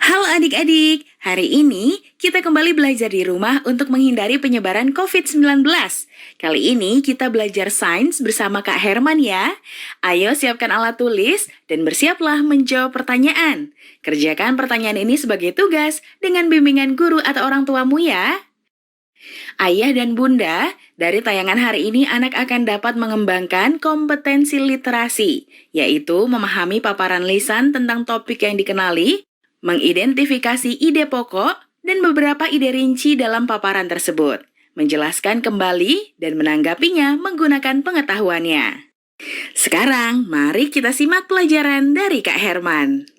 Halo adik-adik, hari ini kita kembali belajar di rumah untuk menghindari penyebaran COVID-19. Kali ini kita belajar sains bersama Kak Herman ya. Ayo siapkan alat tulis dan bersiaplah menjawab pertanyaan. Kerjakan pertanyaan ini sebagai tugas dengan bimbingan guru atau orang tuamu ya. Ayah dan bunda, dari tayangan hari ini anak akan dapat mengembangkan kompetensi literasi, yaitu memahami paparan lisan tentang topik yang dikenali, mengidentifikasi ide pokok, dan beberapa ide rinci dalam paparan tersebut, menjelaskan kembali dan menanggapinya menggunakan pengetahuannya. Sekarang, mari kita simak pelajaran dari Kak Herman.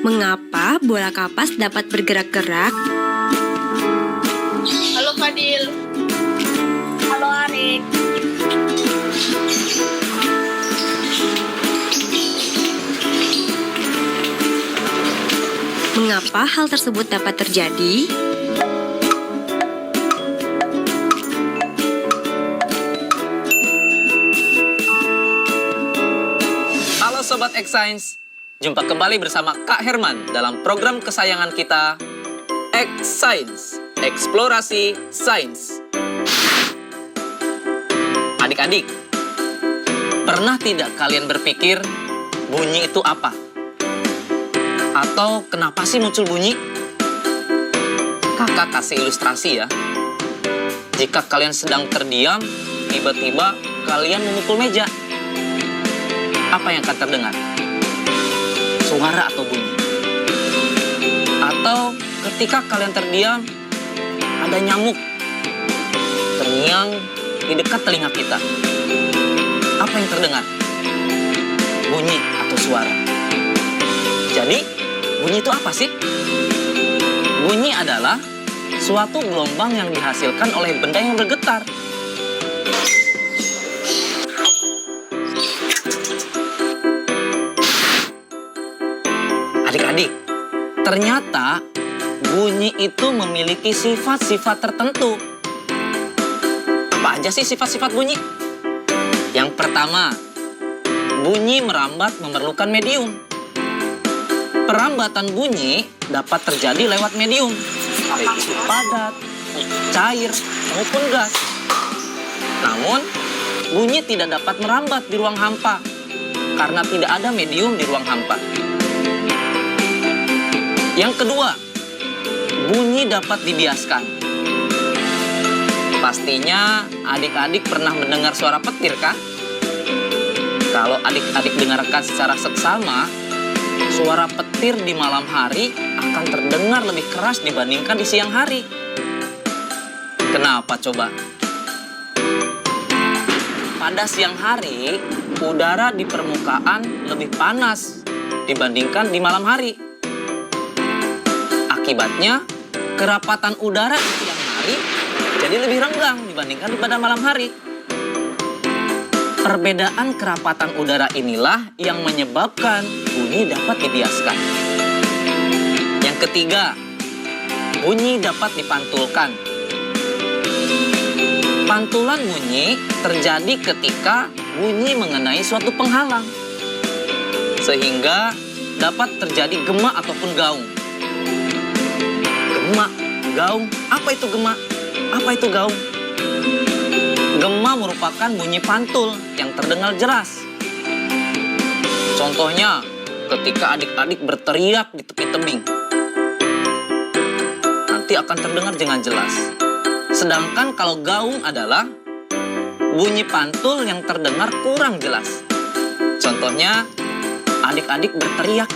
Mengapa bola kapas dapat bergerak-gerak? Halo Fadil. Halo Arik. Mengapa hal tersebut dapat terjadi? Halo Sobat X-Science, jumpa kembali bersama Kak Herman dalam program kesayangan kita, X-Science, Eksplorasi Sains. Adik-adik, pernah tidak kalian berpikir bunyi itu apa? Atau kenapa sih muncul bunyi? Kakak kasih ilustrasi ya. Jika kalian sedang terdiam, tiba-tiba kalian memukul meja. Apa yang akan terdengar? Suara atau bunyi? Atau ketika kalian terdiam, ada nyamuk terngiang di dekat telinga kita. Apa yang terdengar? Bunyi atau suara? Jadi, bunyi itu apa sih? Bunyi adalah suatu gelombang yang dihasilkan oleh benda yang bergetar. Adik-adik, ternyata bunyi itu memiliki sifat-sifat tertentu. Apa aja sih sifat-sifat bunyi? Yang pertama, bunyi merambat memerlukan medium. Perambatan bunyi dapat terjadi lewat medium, baik itu padat, cair, maupun gas. Namun, bunyi tidak dapat merambat di ruang hampa, karena tidak ada medium di ruang hampa. Yang kedua, bunyi dapat dibiaskan. Pastinya adik-adik pernah mendengar suara petir kan? Kalau adik-adik dengarkan secara seksama, suara petir di malam hari akan terdengar lebih keras dibandingkan di siang hari. Kenapa coba? Pada siang hari, udara di permukaan lebih panas dibandingkan di malam hari. Akibatnya, kerapatan udara di siang hari jadi lebih renggang dibandingkan pada malam hari. Perbedaan kerapatan udara inilah yang menyebabkan bunyi dapat dibiaskan. Yang ketiga, bunyi dapat dipantulkan. Pantulan bunyi terjadi ketika bunyi mengenai suatu penghalang, sehingga dapat terjadi gema ataupun gaung. Gema, gaung, apa itu gema? Apa itu gaung? Gema merupakan bunyi pantul yang terdengar jelas. Contohnya, ketika adik-adik berteriak di tepi tebing, nanti akan terdengar dengan jelas. Sedangkan kalau gaung adalah bunyi pantul yang terdengar kurang jelas. Contohnya, adik-adik berteriak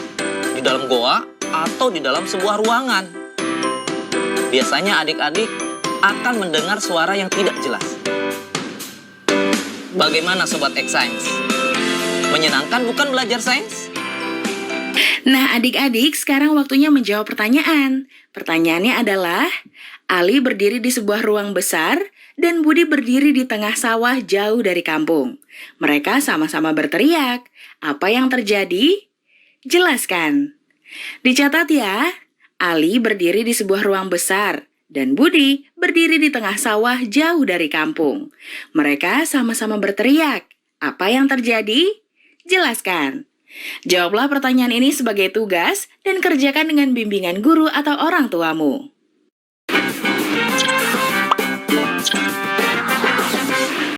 di dalam goa atau di dalam sebuah ruangan. Biasanya adik-adik akan mendengar suara yang tidak jelas. Bagaimana Sobat X-Science? Menyenangkan bukan belajar sains? Nah adik-adik, sekarang waktunya menjawab pertanyaan. Pertanyaannya adalah, Ali berdiri di sebuah ruang besar dan Budi berdiri di tengah sawah jauh dari kampung. Mereka sama-sama berteriak. Apa yang terjadi? Jelaskan. Dicatat ya, Ali berdiri di sebuah ruang besar dan Budi berdiri di tengah sawah jauh dari kampung. Mereka sama-sama berteriak. Apa yang terjadi? Jelaskan. Jawablah pertanyaan ini sebagai tugas dan kerjakan dengan bimbingan guru atau orang tuamu.